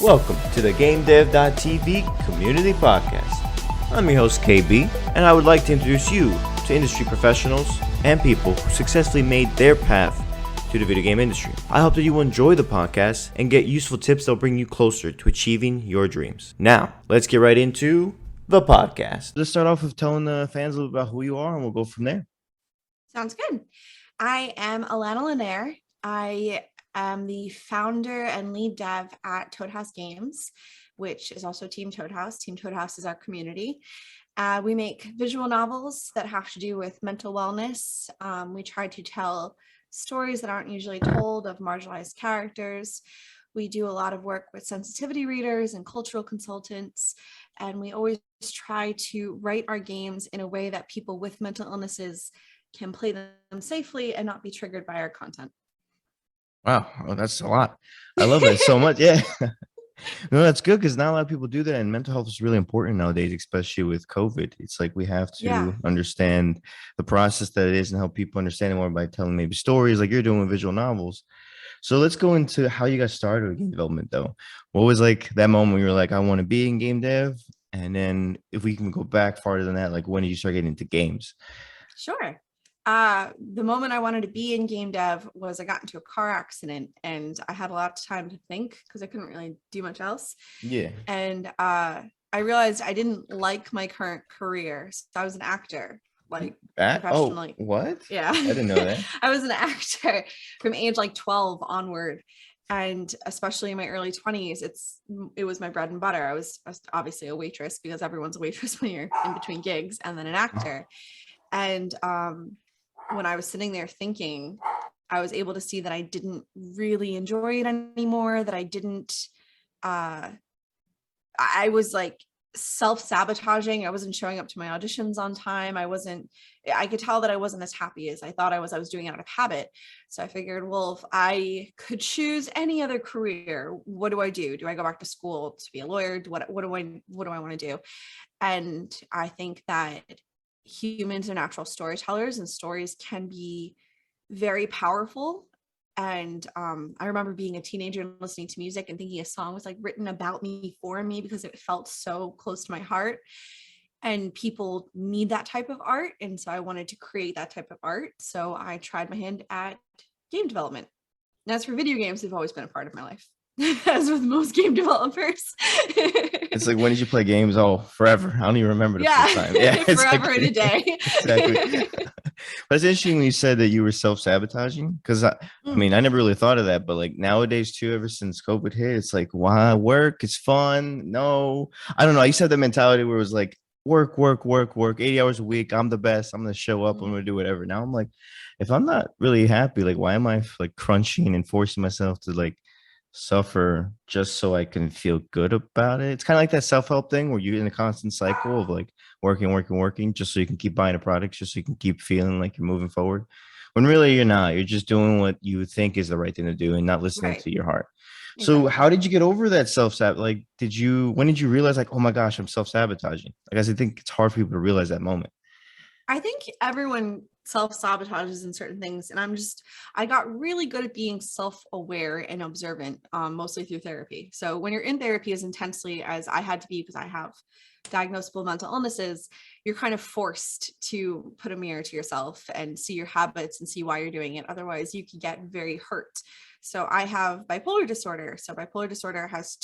Welcome to the GameDev.tv Community Podcast. I'm your host KB, and I would like to introduce you to industry professionals and people who successfully made their path to the video game industry. I hope that you will enjoy the podcast and get useful tips that will bring you closer to achieving your dreams. Now, let's get right into the podcast. Let's start off with telling the fans a little about who you are, and we'll go from there. Sounds good. I am Alanna Linayre. I am the founder and lead dev at Toad House Games, which is also Team Toad House. Team Toad House is our community. We make visual novels that have to do with mental wellness. We try to tell stories that aren't usually told of marginalized characters. We do a lot of work with sensitivity readers and cultural consultants, and we always try to write our games in a way that people with mental illnesses can play them safely and not be triggered by our content. Wow, oh, that's a lot. I love that so much. Yeah. No, that's good because not a lot of people do that, and mental health is really important nowadays, especially with COVID. It's like we have to understand the process that it is and help people understand it more by telling maybe stories like you're doing with visual novels. So let's go into how you got started with game development, though. What was like that moment where you were like, I want to be in game dev? And then if we can go back farther than that, like when did you start getting into games? Sure. The moment I wanted to be in game dev was I got into a car accident and I had a lot of time to think because I couldn't really do much else. Yeah. And I realized I didn't like my current career. So I was an actor, like professionally. Oh, what? Yeah. I didn't know that. I was an actor from age like 12 onward. And especially in my early 20s, it was my bread and butter. I was obviously a waitress because everyone's a waitress when you're in between gigs, and then an actor. And when I was sitting there thinking, I was able to see that I didn't really enjoy it anymore, that I didn't, I was like self-sabotaging. I wasn't showing up to my auditions on time. I could tell that I wasn't as happy as I thought I was doing it out of habit. So I figured, well, if I could choose any other career, what do I do? Do I go back to school to be a lawyer? What do I want to do? And I think that humans are natural storytellers, and stories can be very powerful. And I remember being a teenager and listening to music and thinking a song was like written about me for me because it felt so close to my heart, and people need that type of art. And so I wanted to create that type of art. So I tried my hand at game development. And as for video games, they've always been a part of my life, as with most game developers. It's like, when did you play games? Oh, forever. I don't even remember the first time. Yeah, forever and a day. Exactly. But it's interesting when you said that you were self-sabotaging, because I mean, I never really thought of that, but like nowadays too, ever since COVID hit, it's like, why work? It's fun. No, I don't know. I used to have that mentality where it was like work, 80 hours a week. I'm the best. I'm going to show up. I'm going to do whatever. Now I'm like, if I'm not really happy, like, why am I like crunching and forcing myself to like suffer just so I can feel good about it? It's kind of like that self-help thing where you're in a constant cycle of like working just so you can keep buying a product, just so you can keep feeling like you're moving forward, when really you're not. You're just doing what you think is the right thing to do and not listening to your heart. So how did you get over that self-sabotage? Like, when did you realize like, oh my gosh, I'm self-sabotaging? I guess I think it's hard for people to realize that moment. I think everyone self-sabotages in certain things, and I got really good at being self-aware and observant, mostly through therapy. So when you're in therapy as intensely as I had to be because I have diagnosable mental illnesses, you're kind of forced to put a mirror to yourself and see your habits and see why you're doing it. Otherwise you could get very hurt. So I have bipolar disorder. So bipolar disorder has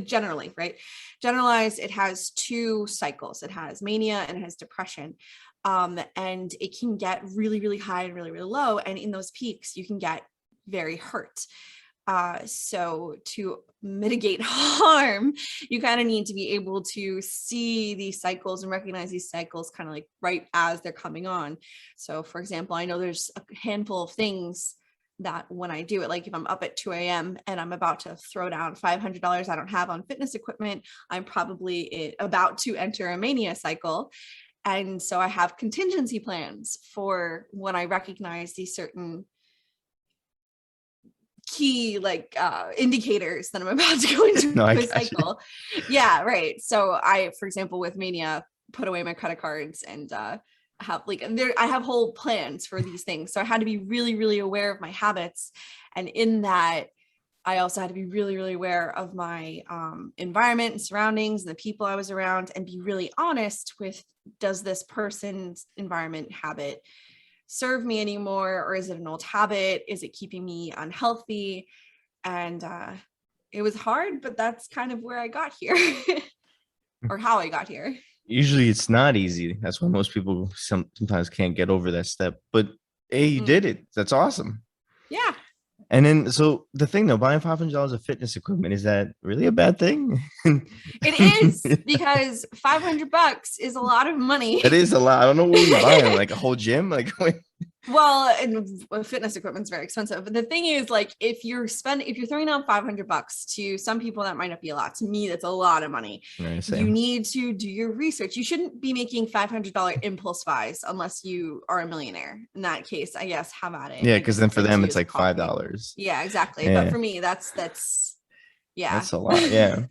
generalized, it has two cycles. It has mania and it has depression. And it can get really, really high and really, really low. And in those peaks, you can get very hurt. So to mitigate harm, you kind of need to be able to see these cycles and recognize these cycles kind of like right as they're coming on. So for example, I know there's a handful of things that when I do it, like if I'm up at 2 a.m. and I'm about to throw down $500 I don't have on fitness equipment, I'm probably about to enter a mania cycle. And so I have contingency plans for when I recognize these certain key indicators that I'm about to go into a cycle. Yeah, right. So I, for example, with mania, put away my credit cards and I have whole plans for these things. So I had to be really, really aware of my habits. And in that, I also had to be really, really aware of my environment and surroundings and the people I was around, and be really honest with, does this person's environment habit serve me anymore? Or is it an old habit? Is it keeping me unhealthy? And it was hard, but that's kind of where I got here or how I got here. Usually it's not easy. That's why most people sometimes can't get over that step. But hey, you did Mm. it. That's awesome. Yeah. And then, so the thing though, buying $500 of fitness equipment, is that really a bad thing? It is, because $500 is a lot of money. That is a lot. I don't know what we're buying, like a whole gym. Like, Well, and fitness equipment's very expensive. But the thing is, like, if you're throwing out $500, to some people that might not be a lot. To me, that's a lot of money. You need to do your research. You shouldn't be making $500 impulse buys unless you are a millionaire. In that case, I guess, have at it. Yeah, because then for them it's like coffee. $5. Yeah, exactly. Yeah. But for me, that's yeah, that's a lot. Yeah.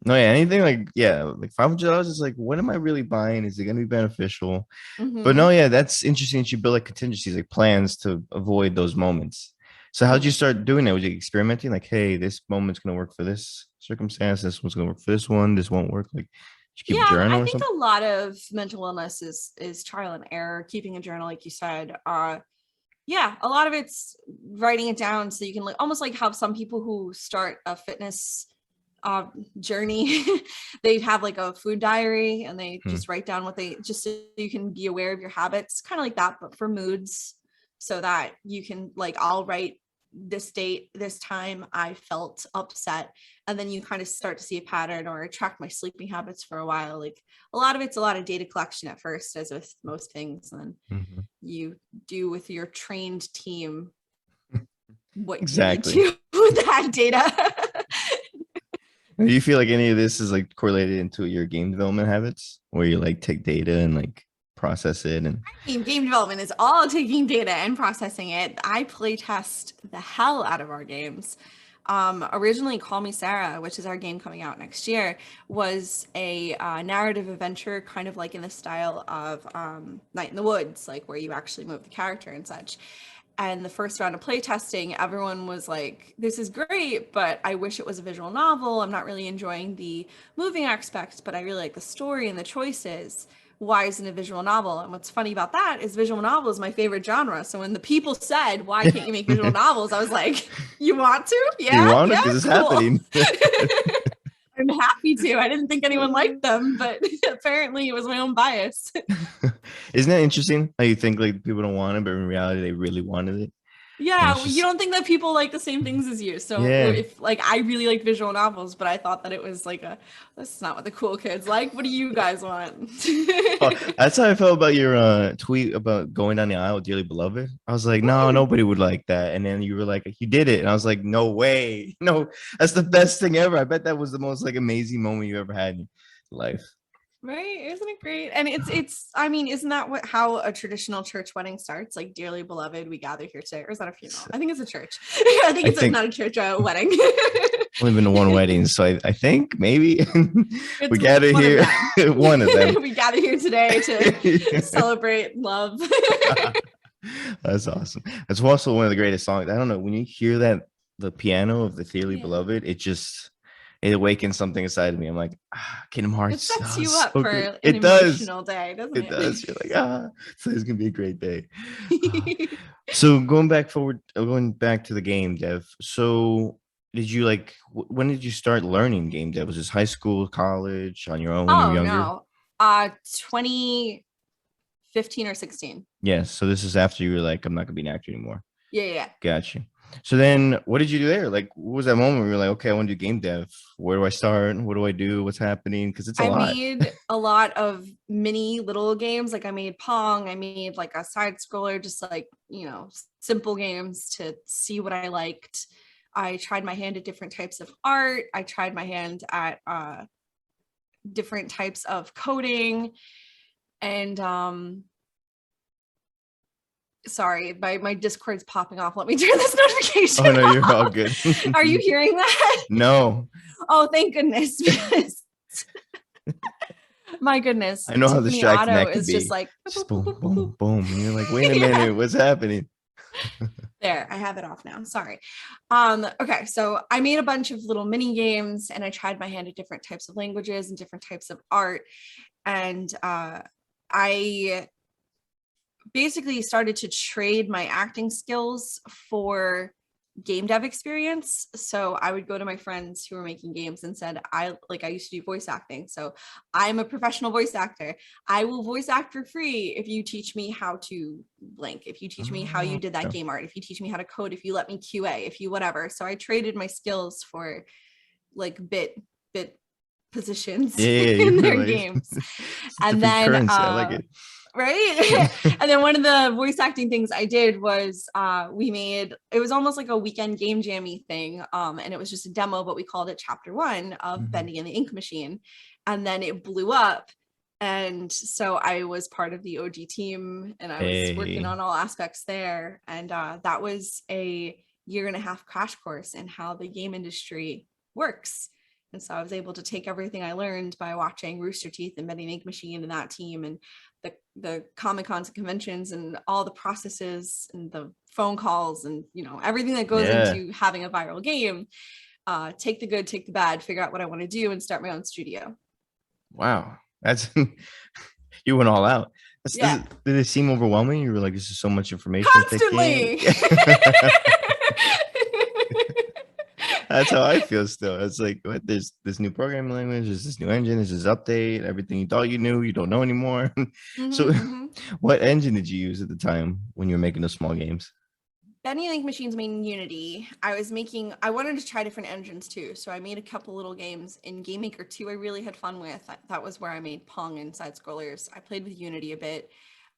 No, yeah, anything like, yeah, like $500 is like, what am I really buying? Is it going to be beneficial? But no, yeah, that's interesting that you build like contingencies, like plans to avoid those moments. So how'd you start doing that? Was you experimenting? Like, hey, this moment's going to work for this circumstance. This one's going to work for this one. This won't work. Like, did you keep a journal I or think something? a lot of mental illness is trial and error. Keeping a journal, like you said, yeah, a lot of it's writing it down so you can, like, almost like how some people who start a fitness journey, they have like a food diary and they just write down what they, just so you can be aware of your habits, kind of like that, but for moods, so that you can, like, I'll write this date, this time I felt upset, and then you kind of start to see a pattern, or track my sleeping habits for a while. Like, a lot of it's a lot of data collection at first, as with most things, and then you do with your trained team what Exactly. you need to with that data. Do you feel like any of this is like correlated into your game development habits, where you like take data and like process it? And I mean, game development is all taking data and processing it. I play test the hell out of our games. Originally, Call Me Sarah, which is our game coming out next year, was a narrative adventure, kind of like in the style of Night in the Woods, like where you actually move the character and such. And the first round of play testing, everyone was like, this is great, but I wish it was a visual novel. I'm not really enjoying the moving aspect, but I really like the story and the choices. Why isn't it a visual novel? And what's funny about that is visual novel is my favorite genre. So when the people said, why can't you make visual novels? I was like, you want to? Yeah, you want it yeah, because it's cool. happening. I'm happy to. I didn't think anyone liked them, but apparently it was my own bias. Isn't that interesting how you think like people don't want it, but in reality they really wanted it? Yeah, well, you don't think that people like the same things as you. So if, like, I really like visual novels, but I thought that it was like this is not what the cool kids like. What do you guys want? That's how I felt about your tweet about going down the aisle with Dearly Beloved. I was like, no, nobody would like that. And then you were like, you did it. And I was like, no way. No, that's the best thing ever. I bet that was the most like amazing moment you ever had in life. Right? Isn't it great? And it's I mean, isn't that how a traditional church wedding starts? Like, dearly beloved, we gather here today. Or is that a funeral? I think it's a church. I think it's not a church, a wedding. Only been to one wedding, so I think maybe we gather here. One of them. We gather here today to celebrate love. That's awesome. That's also one of the greatest songs. I don't know, when you hear that, the piano of the Dearly Beloved, it awakens something inside of me. I'm like, Kingdom Hearts. It sets you up for an emotional day, doesn't it? It does. You're like, so it's gonna be a great day. So going back to the game dev. So did you when did you start learning game dev? Was this high school, college, on your own when you were younger? No. 2015 or 16. Yes. So this is after you were like, I'm not gonna be an actor anymore. Yeah. Gotcha. So then what did you do there? Like, what was that moment where you were like, okay, I want to do game dev. Where do I start? What do I do? What's happening? Because it's a lot. I made a lot of mini little games. Like, I made Pong. I made like a side scroller, just like, simple games to see what I liked. I tried my hand at different types of art. I tried my hand at different types of coding. And sorry, my Discord's popping off. Let me turn this notification off. Oh no, off. You're all good. Are you hearing that? No. Oh, thank goodness. My goodness. I know how distracting that could is be. Just like boom, boom, boom. And you're like, wait a minute, what's happening? There, I have it off now. Sorry. Okay, so I made a bunch of little mini games and I tried my hand at different types of languages and different types of art. And I basically started to trade my acting skills for game dev experience. So I would go to my friends who were making games and said, I used to do voice acting. So I'm a professional voice actor. I will voice act for free if you teach me how to blank, if you teach me how you did that game art, if you teach me how to code, if you let me QA, if you whatever. So I traded my skills for like bit positions Yeah, in you're their like games. it's And different then currency. I like it. right. And then one of the voice acting things I did was we made, it was almost like a weekend game jammy thing, and it was just a demo, but we called it chapter 1 of Bending in the Ink Machine, and then it blew up. And so I was part of the OG team and I was working on all aspects there, and that was a 1.5-year crash course in how the game industry works. And so I was able to take everything I learned by watching Rooster Teeth and Bending the Ink Machine and that team, and the Comic Cons and conventions and all the processes and the phone calls and, you know, everything that goes into having a viral game, take the good, take the bad, figure out what I want to do and start my own studio. Wow. That's you went all out. Yeah. Did it seem overwhelming? You were like, this is so much information Constantly. to take in. That's how I feel still. It's like, what, there's this new programming language, there's this new engine, there's this update, everything you thought you knew, you don't know anymore. So what engine did you use at the time when you were making those small games? Bending the Ink Machine's made in Unity. I wanted to try different engines too. So I made a couple little games in Game Maker 2 I really had fun with. That was where I made Pong and side scrollers. I played with Unity a bit.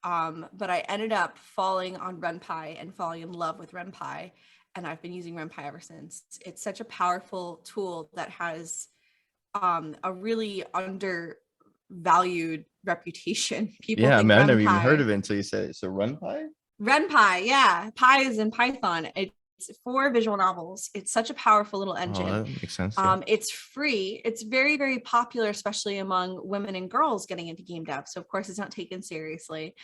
But I ended up falling on RenPy and falling in love with RenPy. And I've been using RenPy ever since. It's such a powerful tool that has a really undervalued reputation. People Yeah, I think mean, I've never even heard RenPy. of it until you said it. So RunPy? RenPy, yeah. Pi is in Python. It's for visual novels. It's such a powerful little engine. Oh, that makes sense. Yeah. It's free. It's very, very popular, especially among women and girls getting into game dev. So of course it's not taken seriously.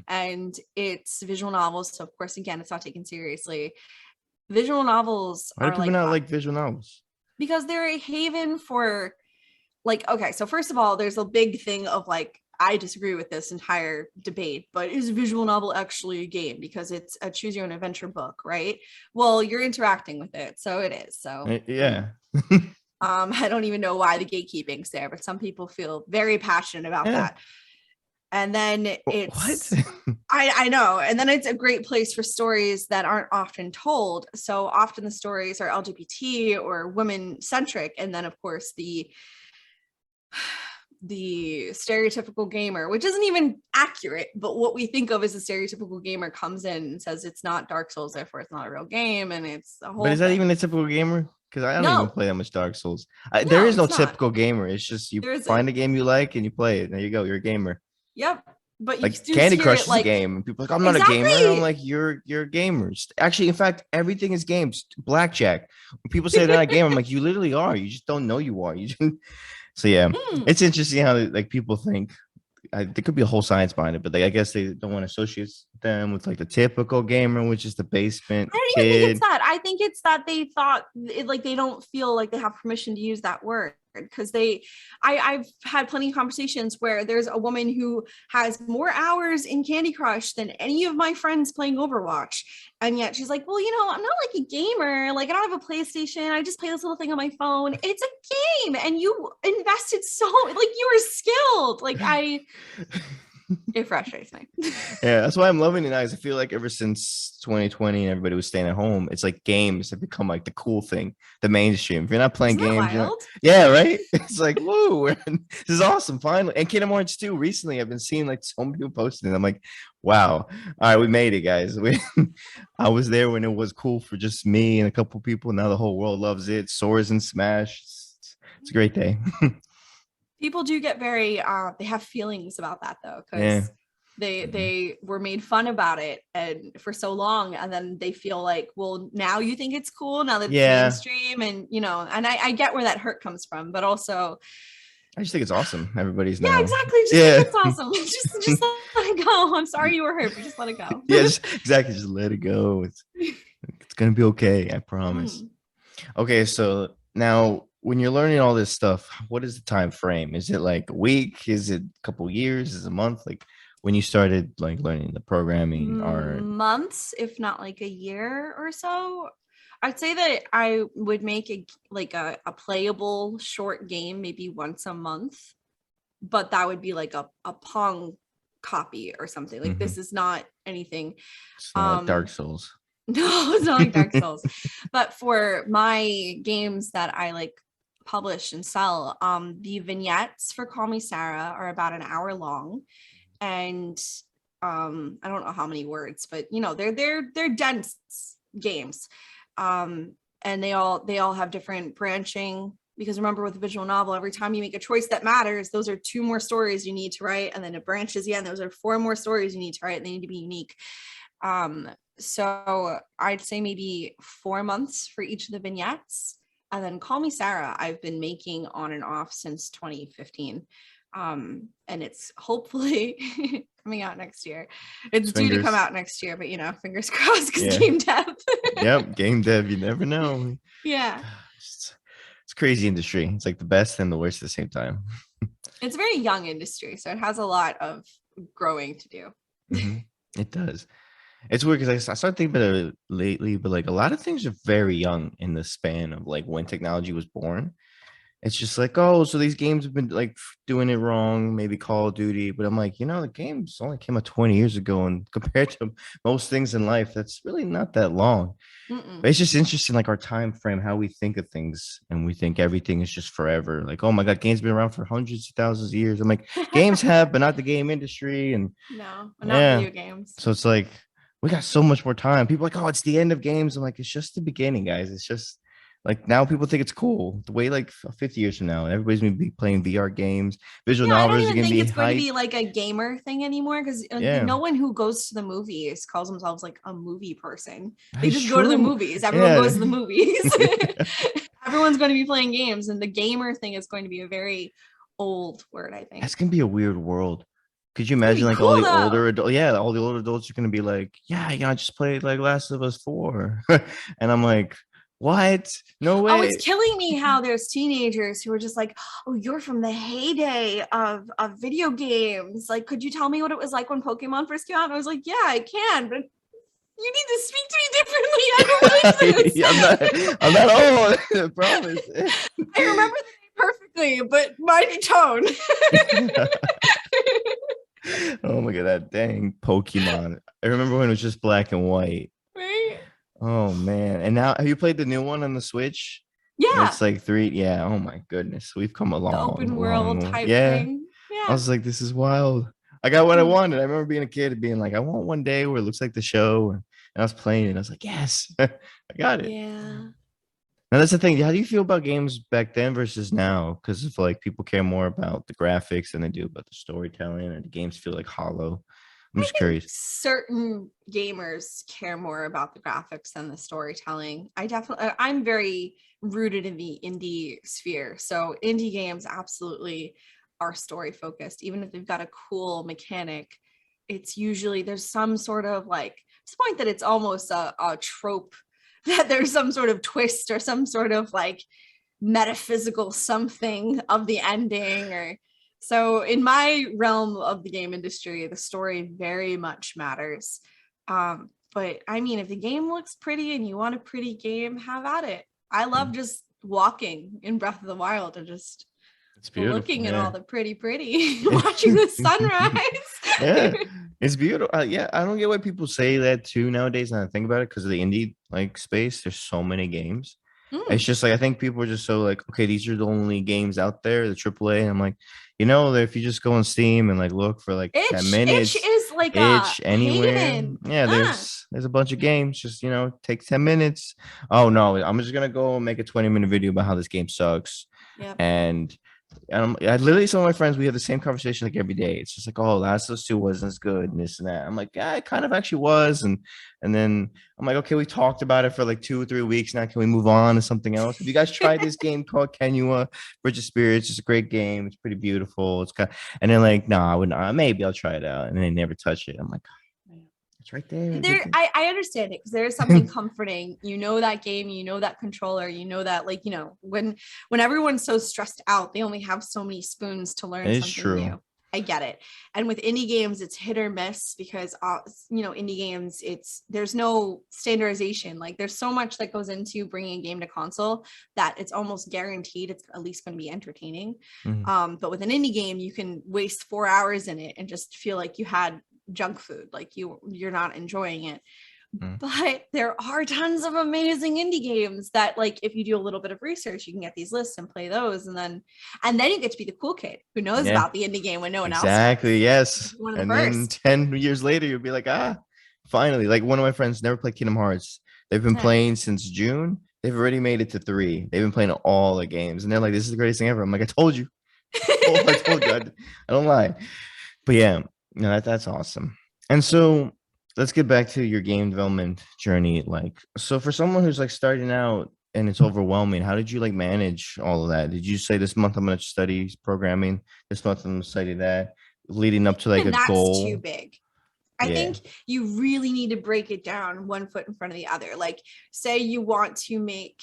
And it's visual novels. So of course, again, it's not taken seriously. Visual novels Why do are people not like visual novels? because they're a haven for like, okay, so first of all, there's a big thing of like, I disagree with this entire debate, but is a visual novel actually a game? Because it's a choose your own adventure book, right? Well, you're interacting with it, so it is. So yeah. I don't even know why the gatekeeping's there, but some people feel very passionate about that. And then it's what? I know. And then it's a great place for stories that aren't often told. So often the stories are LGBT or women centric. And then of course the stereotypical gamer, which isn't even accurate, but what we think of as a stereotypical gamer comes in and says it's not Dark Souls, therefore it's not a real game, and it's a whole. But is that even a typical gamer? Because I don't even play that much Dark Souls. There is no typical gamer. It's just you find a game you like and you play it. There you go. You're a gamer. Yep. But you like do Candy see Crush it, is like, a game, and people are like, I'm not a gamer. I'm like, you're gamers. Actually, in fact, everything is games. Blackjack. When people say they're not a gamer, I'm like, you literally are. You just don't know you are. You just... So yeah, it's interesting how like people think. There could be a whole science behind it, but I guess they don't want to associate them with like the typical gamer, which is the basement I don't even think it's that. I think it's that they thought like they don't feel like they have permission to use that word, because I've had plenty of conversations where there's a woman who has more hours in Candy Crush than any of my friends playing Overwatch, and yet she's like, well, you know, I'm not like a gamer, like I don't have a PlayStation, I just play this little thing on my phone. It's a game, and you invested so, like, you were skilled. Like it frustrates me. Yeah, that's why I'm loving it now. I feel like ever since 2020 and everybody was staying at home, it's like games have become like the cool thing, the mainstream. If you're not playing games, yeah, right. It's like, whoa, this is awesome. Finally, and Kingdom Hearts 2. Recently, I've been seeing like so many people posting. I'm like, wow, all right, we made it, guys. I was there when it was cool for just me and a couple people. Now the whole world loves it. Soars and Smash. It's a great day. People do get very they have feelings about that though, because they were made fun about it and for so long, and then they feel like, well, now you think it's cool now that it's mainstream, and you know, and I get where that hurt comes from, but also I just think it's awesome. Everybody's Yeah, now. exactly. Just think Yeah. it's awesome. Just let it go. I'm sorry you were hurt, but just let it go. Yeah, just, exactly. Just let it go. It's gonna be okay. I promise. Mm. Okay, so now when you're learning all this stuff, what is the time frame? Is it like a week? Is it a couple years? Is it a month? Like when you started like learning the programming or Months, if not like a year or so. I'd say that I would make a playable short game maybe once a month, but that would be like a Pong copy or something. Like Mhm. this is not anything. It's not like Dark Um, Souls. no, it's not like Dark Souls. But for my games that I like publish and sell, the vignettes for Call Me Sarah are about an hour long, and I don't know how many words, but you know, they're dense games. Um, and they all have different branching, because remember, with a visual novel, every time you make a choice that matters, those are two more stories you need to write, and then it branches again, those are four more stories you need to write, and they need to be unique. um so I'd say maybe 4 months for each of the vignettes. And then Call Me Sarah, I've been making on and off since 2015. And it's hopefully coming out next year. It's due to come Fingers. out next year, but you know, fingers crossed, because Yeah. game dev. Yep. Game dev, you never know. Yeah, It's, it's crazy industry. It's like the best and the worst at the same time. it's a very young industry, so it has a lot of growing to do. Hmm. It does. It's weird because I started thinking about it lately, but like a lot of things are very young in the span of like when technology was born. It's just like, oh, so these games have been like doing it wrong, maybe Call of Duty. But I'm like, the games only came out 20 years ago. And compared to most things in life, that's really not that long. Mm-mm. But it's just interesting, like our time frame, how we think of things, and we think everything is just forever. Like, oh my God, games been around for hundreds of thousands of years. I'm like, games have, but not the game industry. And No, not yeah. video games. So it's like we got so much more time. People are like, oh, it's the end of games. I'm like, it's just the beginning, guys. It's just like now people think it's cool. The way like 50 years from now, and everybody's gonna be playing VR games, visual Yeah, I don't novels are even gonna think be it's going to hype. be like a gamer thing anymore, because Yeah, no one who goes to the movies calls themselves like a movie person. They that's just go to the true. movies. Everyone Yeah. goes to the movies. Everyone's going to be playing games, and the gamer thing is going to be a very old word, I That's think. gonna be a weird world. Could you It's going to imagine be like all cool the older though. adults? Yeah, all the older adults are gonna be like, yeah, I just played like Last of Us 4. And I'm like, what? No Oh, it's way. killing me how there's teenagers who are just like, "Oh, you're from the heyday of video games. Like, could you tell me what it was like when Pokemon first came out?" And I was like, "Yeah, I can, but you need to speak to me differently. I don't like this." I'm not old, I promise. I remember the name perfectly, but my tone. Oh my God, that dang Pokemon. I remember when it was just black and white. Right? Oh man. And now have you played the new one on the Switch? Yeah, It's like three. Yeah. Oh my goodness. We've come a the long, open world long way. type Yeah. thing. I Yeah. was like, this is wild. I got what I Mm. wanted. I remember being a kid and being like, I want one day where it looks like the show. And I was playing it. And I was like, yes, I got it. Yeah. Now that's the thing. How do you feel about games back then versus now? Because if like people care more about the graphics than they do about the storytelling, and the games feel like hollow. I'm I just think curious. certain gamers care more about the graphics than the storytelling. I'm very rooted in the indie sphere. So indie games absolutely are story focused. Even if they've got a cool mechanic, it's usually there's some sort of like, to the point that it's almost a trope, that there's some sort of twist or some sort of like metaphysical something of the ending. Or so in my realm of the game industry, the story very much matters. But I mean, if the game looks pretty and you want a pretty game, have at it. I love just walking in Breath of the Wild and just It's beautiful. looking at all Yeah. the pretty, watching the Yeah, sunrise. it's beautiful. Yeah, I don't get why people say that too nowadays. And I think about it because of the indie like space. There's so many games. It's Mm. just like I think people are just so like, okay, these are the only games out there, the AAA. And I'm like, that if you just go on Steam and like look for like 10 Itch minutes, is like a itch anywhere. haven. Yeah, there's a bunch of games. Just take 10 minutes. Oh no, I'm just gonna go and make a 20-minute video about how this game sucks. Yep. And I literally, some of my friends, we have the same conversation like every day. It's just like, oh, Last of Us 2 wasn't as good and this and that. I'm like, yeah, it kind of actually was. And then I'm like, okay, we talked about it for like 2 or 3 weeks now. Can we move on to something else? Have you guys tried this game called Kenua Bridge of Spirits? It's a great game. It's pretty beautiful. It's kind of, and then like, no, I wouldn't. Maybe I'll try it out. And they never touch it. I'm like, it's right there. I understand it because there's something comforting. You know that game, you know that controller, you know that, like, you know, when everyone's so stressed out, they only have so many spoons to learn It's something true. new. I get it. And with indie games, it's hit or miss because you know, indie games, there's no standardization. Like, there's so much that goes into bringing a game to console that it's almost guaranteed it's at least going to be entertaining. Mhm. But with an indie game, you can waste 4 hours in it and just feel like you had junk food, like you're not enjoying it. Mhm. But there are tons of amazing indie games that, like, if you do a little bit of research, you can get these lists and play those, and then you get to be the cool kid who knows Yeah, about the indie game when no one else exactly. does. Yes. One of the And then first. 10 years later, you'll be like, finally. Like one of my friends never played Kingdom Hearts. They've been Yeah. playing since June. They've already made it to 3. They've been playing all the games. And they're like, this is the greatest thing ever. I'm like, I told you. I told you. I don't lie. But yeah, no, that's awesome. And so let's get back to your game development journey. Like, so for someone who's like starting out and it's overwhelming, how did you like manage all of that? Did you say this month I'm going to study programming? This month I'm going to study that, leading up to like And a that's too goal? big. I Yeah. think you really need to break it down one foot in front of the other. Like, say you want to make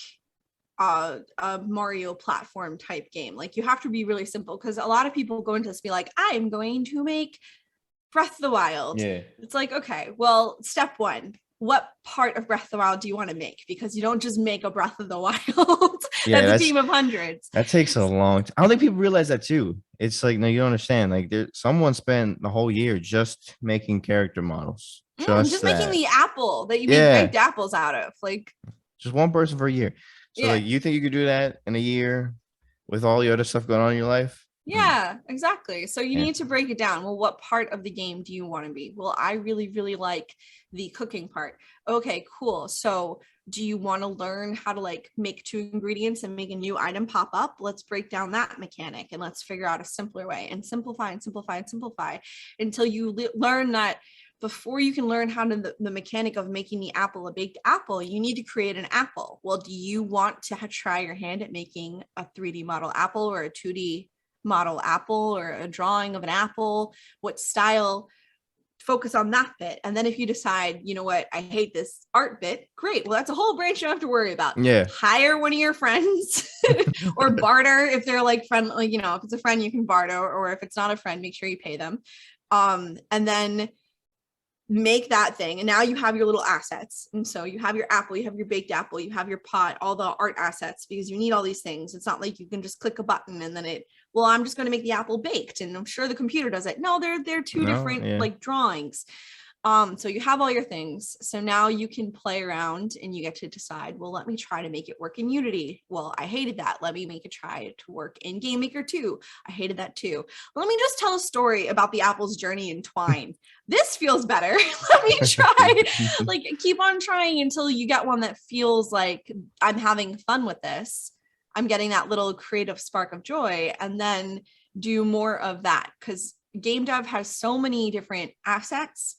a Mario platform type game. Like, you have to be really simple because a lot of people go into this be like, I'm going to make Breath of the Wild. Yeah. It's like, okay, well, step one, what part of Breath of the Wild do you want to make? Because you don't just make a Breath of the Wild. Yeah, That's a that's team of hundreds. that takes a long time. I don't think people realize that too. It's like, no, you don't understand. Like there someone spent the whole year just making character models. Just Just making that. the apple that you make Yeah. baked apples out of. Like, Just one person for a year. So yeah. like you think you could do that in a year with all the other stuff going on in your life? Yeah, exactly. So you Yeah. need to break it down. Well, what part of the game do you want to be? Well, I really, really like the cooking part. Okay, cool. So do you want to learn how to like make 2 ingredients and make a new item pop up? Let's break down that mechanic and let's figure out a simpler way and simplify and simplify and simplify until you learn that before you can learn how to the mechanic of making the apple a baked apple, you need to create an apple. Well, do you want to try your hand at making a 3D model apple or a 2D model apple or a drawing of an apple? What style? Focus on that bit. And then if you decide, you know what, I hate this art bit, great. Well, that's a whole branch you don't have to worry about. Yeah. Hire one of your friends or barter if they're like friendly, you know, if it's a friend you can barter, or if it's not a friend, make sure you pay them. And then make that thing, and now you have your little assets. And so you have your apple, you have your baked apple, you have your pot, all the art assets, because you need all these things. It's not like you can just click a button and then well, I'm just going to make the apple baked and I'm sure the computer does it. No, they're two No, different yeah. like drawings. So you have all your things. So now you can play around and you get to decide, well, let me try to make it work in Unity. Well, I hated that. Let me make it try to work in Game Maker 2. I hated that too. Let me just tell a story about the apple's journey in Twine. This feels better. Let me try. Like, keep on trying until you get one that feels like I'm having fun with this. I'm getting that little creative spark of joy, and then do more of that, because game dev has so many different assets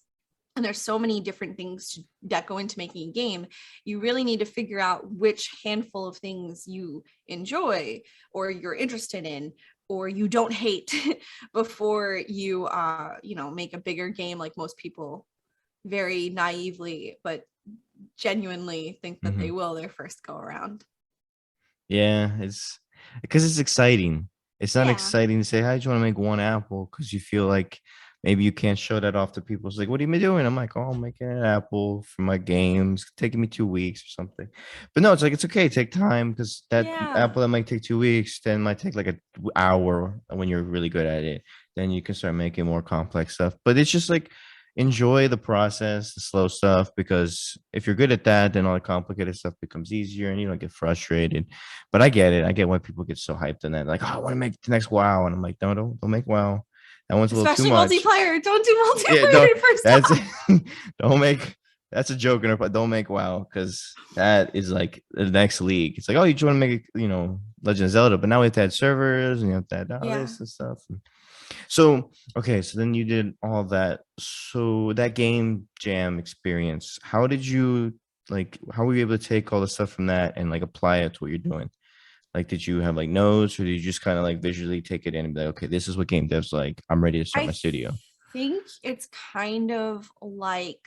and there's so many different things that go into making a game. You really need to figure out which handful of things you enjoy or you're interested in or you don't hate before you make a bigger game, like most people very naively but genuinely think that they will their first go around. Yeah, it's because it's exciting. It's not Yeah. exciting to say, "Hi, do you want to make one apple?" Because you feel like maybe you can't show that off to people. It's like, "What have you been doing?" I'm like, "Oh, I'm making an apple for my games. It's taking me 2 weeks or something." But no, it's like it's okay. Take time because that Yeah. apple that might take 2 weeks then might take like an hour when you're really good at it. Then you can start making more complex stuff. But it's just like enjoy the process, the slow stuff, because if you're good at that, then all the complicated stuff becomes easier and you don't get frustrated. But I get it. I get why people get so hyped on that. Like, oh, I want to make the next WoW. And I'm like, no, don't make WoW. That one's a little too Especially much. multiplayer. Don't do Yeah, no, multiplayer first that's off. it. Don't make That's a joke in our don't make WoW because that is like the next league. It's like, oh, you just want to make it, Legend of Zelda, but now we have to add servers and you have to add all Yeah. this and stuff. So okay, so then you did all that. So that game jam experience, how did you how were you able to take all the stuff from that and like apply it to what you're doing? Like, did you have like notes or did you just kind of like visually take it in and be like, okay, this is what game dev's like. I'm ready to start I my studio. think it's kind of like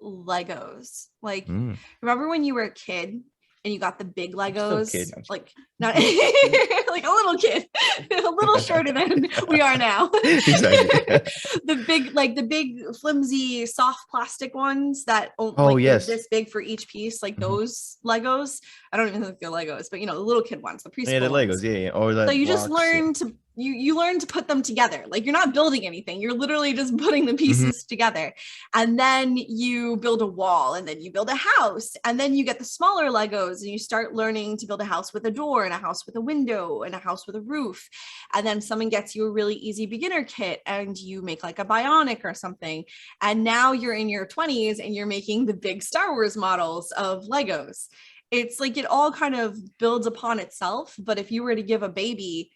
Legos. Like, Mm. remember when you were a kid and you got the big I'm still a Legos? kid. Like, not like a little kid, a little shorter than we are now. Exactly. The big flimsy soft plastic ones that Oh like they're yes. this big for each piece, like Mhm. those Legos. I don't even think they're Legos, but the little kid ones, the Yeah, the preschool Legos. ones. Yeah, yeah. Or So that you just blocks. Yeah. learn to you learn to put them together. Like, you're not building anything. You're literally just putting the Mhm. pieces together. And then you build a wall, and then you build a house, and then you get the smaller Legos and you start learning to build a house with a door and a house with a window and a house with a roof. And then someone gets you a really easy beginner kit and you make like a bionic or something. And now you're in your 20s and you're making the big Star Wars models of Legos. It's like it all kind of builds upon itself. But if you were to give a baby,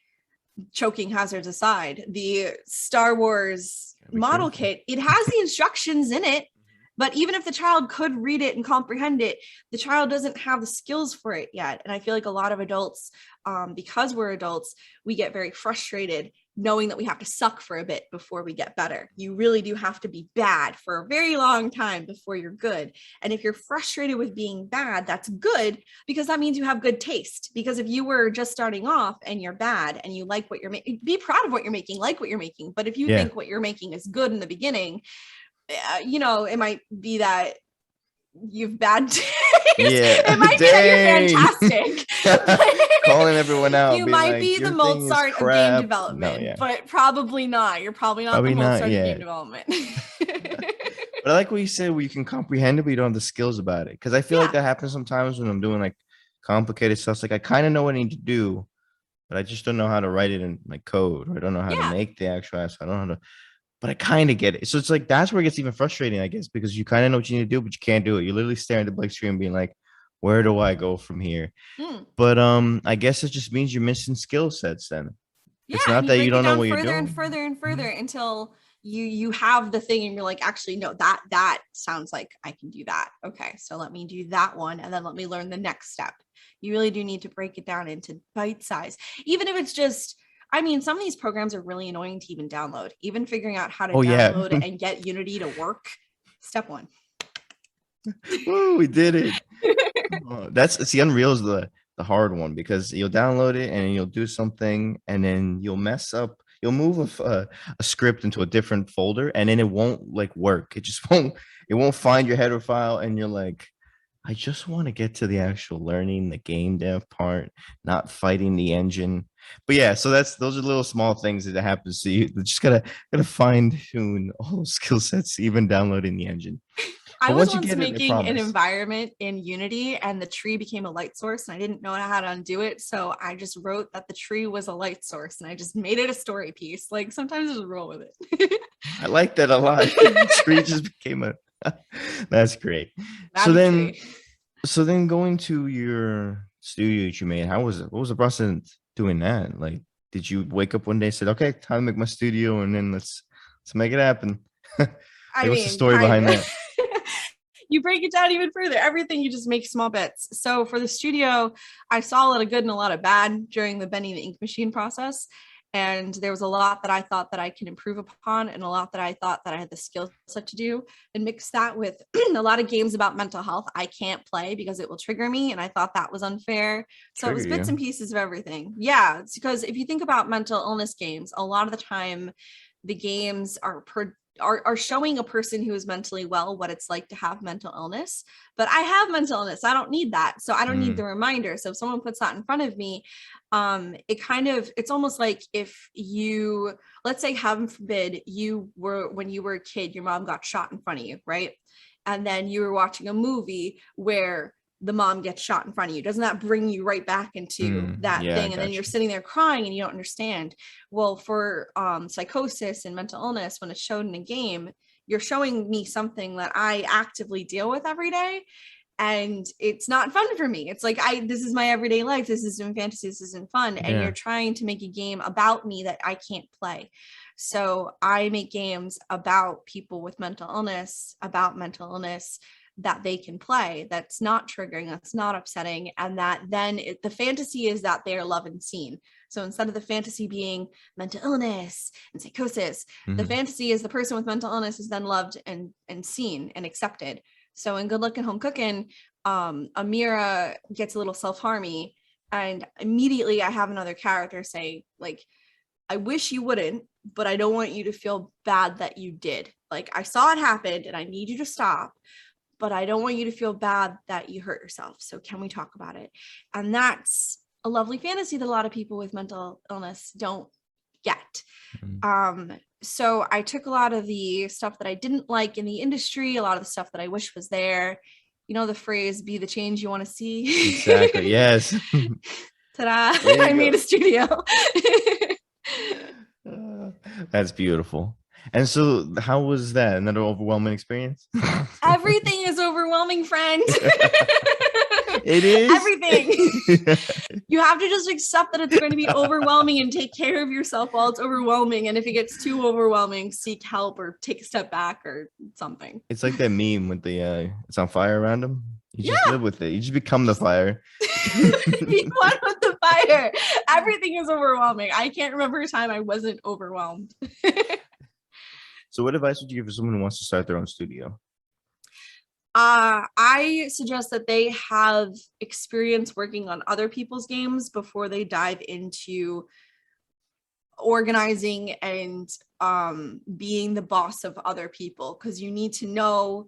choking hazards aside, the Star Wars Gotta be model careful. kit, it has the instructions in it. But even if the child could read it and comprehend it, the child doesn't have the skills for it yet. And I feel like a lot of adults, because we're adults, we get very frustrated knowing that we have to suck for a bit before we get better. You really do have to be bad for a very long time before you're good. And if you're frustrated with being bad, that's good, because that means you have good taste. Because if you were just starting off and you're bad and you like what you're making, be proud of what you're making, like what you're making. But if you Yeah. think what you're making is good in the beginning, it might be that you've bad taste. Yeah. It might be that you're Dang. fantastic. Calling everyone out, You being might like, be the your thing is Mozart of game crap. No, development, yeah. but probably not. You're probably not the Probably not. Mozart of Yeah. game development. But I like what you said where you can comprehend it, but you don't have the skills about it. Because I feel like Yeah. that happens sometimes when I'm doing like complicated stuff. It's like I kind of know what I need to do, but I just don't know how to write it in like code, or I don't know how to Yeah. make the actual app. So I don't know how to, but I kind of get it. So it's like that's where it gets even frustrating, I guess, because you kind of know what you need to do, but you can't do it. You're literally staring at the blank screen, being like, "Where do I go from here?" Mm. But I guess it just means you're missing skill sets. Then Yeah, it's and not you that you break it don't know down what you're further and doing. further and further Mhm. until you have the thing and you're like, actually no, that sounds like I can do that. Okay, so let me do that one and then let me learn the next step. You really do need to break it down into bite size, even if it's just, I mean, some of these programs are really annoying to even download. Even figuring out how to Oh yeah, download and get Unity to work, step one. woo, we did it. That's see, Unreal is the hard one because you'll download it and you'll do something and then you'll mess up. You'll move a script into a different folder and then it won't like work. It just won't find your header file and you're like, I just want to get to the actual learning the game dev part, not fighting the engine. But yeah, so those are little small things that happens to you. You just gotta fine tune all those skill sets, even downloading the engine. I But was once you once get it, I making an promise. environment in Unity and the tree became a light source and I didn't know how to undo it. So I just wrote that the tree was a light source and I just made it a story piece. Like, sometimes just roll with it. I like that a lot. The tree just became a that's great. So Magic then tree. so then going to your studio that you made, how was it? What was the process doing that? Like, did you wake up one day and said, okay, time to make my studio and then let's make it happen? I Like, what's the mean, story kind behind of. that? You break it down even further. Everything you just make small bits. So for the studio, I saw a lot of good and a lot of bad during the bending the ink machine process. And there was a lot that I thought that I can improve upon and a lot that I thought that I had the skill set to do, and mix that with a lot of games about mental health I can't play because it will trigger me. And I thought that was unfair. So it Trigger was bits and you. pieces of everything. Yeah. It's because if you think about mental illness games, a lot of the time the games are showing a person who is mentally well what it's like to have mental illness. But I have mental illness. I don't need that. So I don't need Mm, the reminder. So if someone puts that in front of me, it's almost like if you, let's say, heaven forbid, when you were a kid, your mom got shot in front of you, right? And then you were watching a movie where the mom gets shot in front of you. Doesn't that bring you right back into that yeah, I thing? And then got you're you. sitting there crying and you don't understand. Well, for psychosis and mental illness, when it's shown in a game, you're showing me something that I actively deal with every day, and it's not fun for me. It's like, this is my everyday life. This isn't fantasy. This isn't fun. And you're trying to make a game about me that I can't play. So I make games about people with mental illness, that they can play, that's not triggering, that's not upsetting. And that then the fantasy is that they are loved and seen. So instead of the fantasy being mental illness and psychosis, the fantasy is the person with mental illness is then loved and seen and accepted. So in Good Luck and Home Cooking, Amira gets a little self-harmy, and immediately I have another character say, like, I wish you wouldn't, but I don't want you to feel bad that you did. Like, I saw it happen and I need you to stop, but I don't want you to feel bad that you hurt yourself. So can we talk about it? And that's a lovely fantasy that a lot of people with mental illness don't get. So I took a lot of the stuff that I didn't like in the industry, a lot of the stuff that I wish was there. You know, the phrase, be the change you want to see. Exactly. Yes. Ta-da. I made a studio. That's beautiful. And so how was that? Another overwhelming experience? Everything is overwhelming, friend. It is everything. You have to just accept that it's going to be overwhelming and take care of yourself while it's overwhelming. And if it gets too overwhelming, seek help or take a step back or something. It's like that meme with the it's on fire around them. You just live with it. You just become the fire. Be one with the fire. Everything is overwhelming. I can't remember a time I wasn't overwhelmed. So what advice would you give to someone who wants to start their own studio? I suggest that they have experience working on other people's games before they dive into organizing and being the boss of other people, because you need to know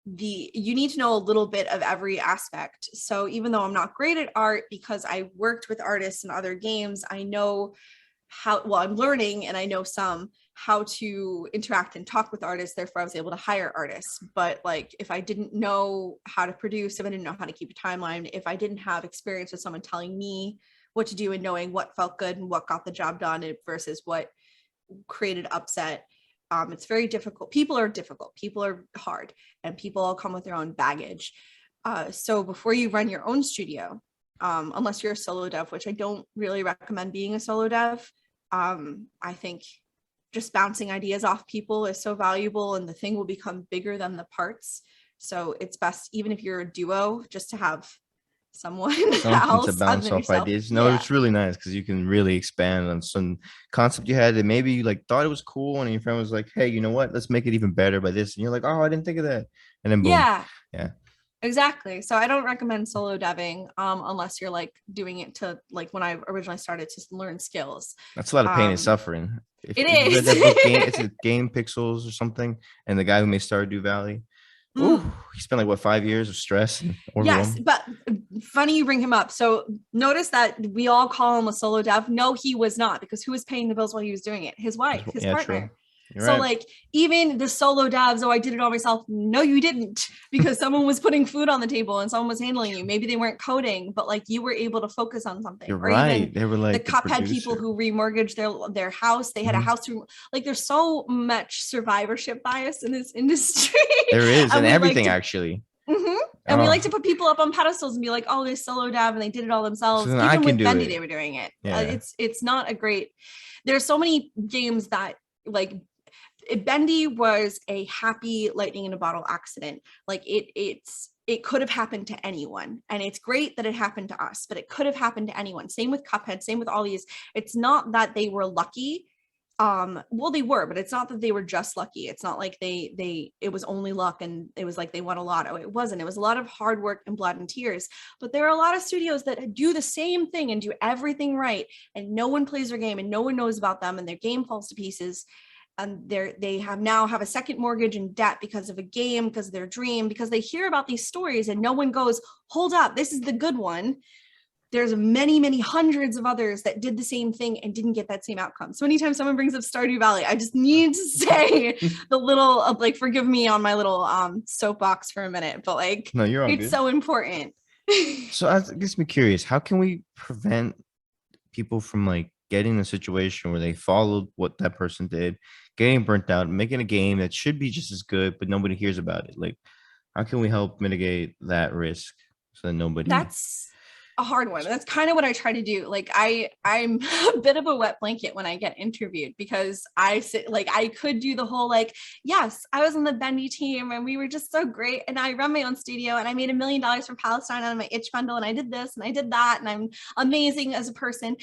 a little bit of every aspect. So even though I'm not great at art, because I worked with artists in other games, I know I'm learning, and I know how to interact and talk with artists. Therefore, I was able to hire artists. But like, if I didn't know how to produce, if I didn't know how to keep a timeline, if I didn't have experience with someone telling me what to do and knowing what felt good and what got the job done versus what created upset, it's very difficult. People are difficult. People are hard, and people all come with their own baggage. So before you run your own studio, unless you're a solo dev, which I don't really recommend being a solo dev, I think just bouncing ideas off people is so valuable, and the thing will become bigger than the parts. So it's best, even if you're a duo, just to have something else to bounce off yourself. ideas. No, it's really nice because you can really expand on some concept you had that maybe you like thought it was cool, and your friend was like, hey, you know what, let's make it even better by this, and you're like, oh, I didn't think of that, and then boom. Yeah exactly. So I don't recommend solo deving unless you're like doing it to, like, when I originally started, to learn skills. That's a lot of pain and suffering. It is. That book, it's a Game Pixels or something, and the guy who made Stardew Valley, he spent like 5 years of stress and overwhelm. Yes, but funny you bring him up. So notice that we all call him a solo dev. No, he was not, because who was paying the bills while he was doing it? His wife, his partner. True. So right. Like, even the solo devs, I did it all myself. No, you didn't, because someone was putting food on the table and someone was handling you. Maybe they weren't coding, but like, you were able to focus on something. You're right. They were like the Cuphead people who remortgaged their house. They had a house to, like, there's so much survivorship bias in this industry. There is, and everything actually. And we like to put people up on pedestals and be like, oh, they're solo dev and they did it all themselves. So even with Bendy, they were doing it. It's not a great. There's so many games that, like, Bendy was a happy lightning in a bottle accident. Like, it could have happened to anyone, and it's great that it happened to us, but it could have happened to anyone. Same with Cuphead, same with all these. It's not that they were lucky. Well, they were, but it's not that they were just lucky. It's not like it was only luck and it was like they won a lotto. It wasn't. It was a lot of hard work and blood and tears. But there are a lot of studios that do the same thing and do everything right, and no one plays their game and no one knows about them, and their game falls to pieces. And they have a second mortgage and debt because of a game, because of their dream, because they hear about these stories and no one goes, hold up, this is the good one. There's many, many hundreds of others that did the same thing and didn't get that same outcome. So anytime someone brings up Stardew Valley, I just need to say the little, like, forgive me on my little soapbox for a minute, but like, no, you're all it's good. So important. So it gets me curious, how can we prevent people from like getting in a situation where they followed what that person did, getting burnt out, making a game that should be just as good, but nobody hears about it. Like, how can we help mitigate that risk so that nobody? That's a hard one. That's kind of what I try to do. Like I'm a bit of a wet blanket when I get interviewed, because I sit like I could do the whole like, yes, I was on the Bendy team and we were just so great. And I run my own studio and I made $1 million for Palestine out of my itch bundle. And I did this and I did that. And I'm amazing as a person.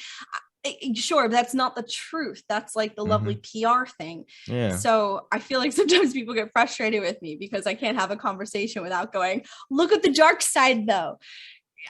Sure, but that's not the truth. That's like the lovely Mhm. PR thing. Yeah. So I feel like sometimes people get frustrated with me because I can't have a conversation without going, look at the dark side though.